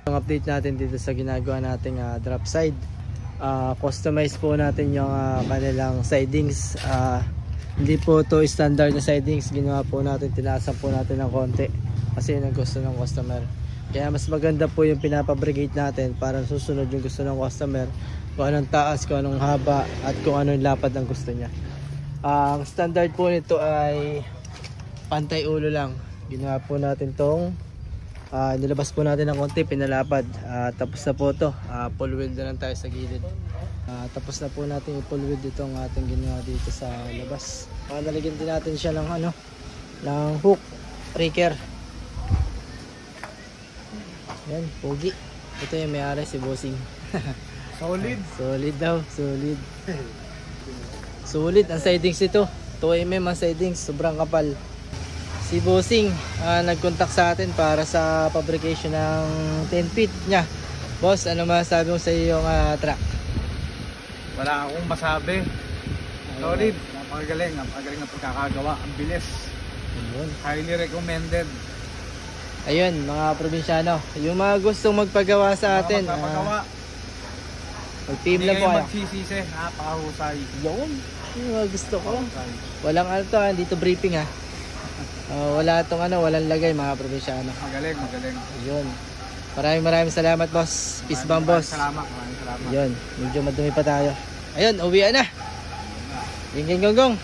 Yung update natin dito sa ginagawa nating drop side. Customize po natin yung kanilang sidings. Hindi po to standard na sidings. Ginawa po natin, tinaasan po natin ng konti kasi yun ang gusto ng customer. Kaya mas maganda po yung pinapabrigate natin para susunod yung gusto ng customer, kung anong taas, kung anong haba at kung anong lapad ang gusto niya. Ang standard po nito ay pantay ulo lang. Ginawa po natin tong nilabas po natin ng konti, pinalapad. Tapos na po to, full weld na lang tayo sa gilid. Tapos na po natin i-full weld itong ating ginawa dito sa labas. Nalagyan din natin siya ng ng hook breaker. Yan, pogi. Ito yung may-ari, si Bossing. Solid. Solid daw, solid. Solid ang sidings ito. 2mm ang sidings, sobrang kapal. Si Bossing nag-contact sa atin para sa fabrication ng 10 feet niya. Boss, ano masasabi mo sa iyong truck? Wala akong masabi. Solid. Napakagaling na pagkakagawa. Ang bilis. Ayun. Highly recommended. Ayun, mga probinsyano, yung mga gustong magpagawa sa atin, mag-PM lang po kayo. Magsisisi, napakahusay. Yun, yung mga gusto ko. Walang dito briefing wala tong walang lagay, mga probinsyano. Magaling. Ayun. Maraming salamat, boss. Peace bomb, boss. Maraming salamat. Ayun, medyo madumi pa tayo. Ayun, uwian na. Gong.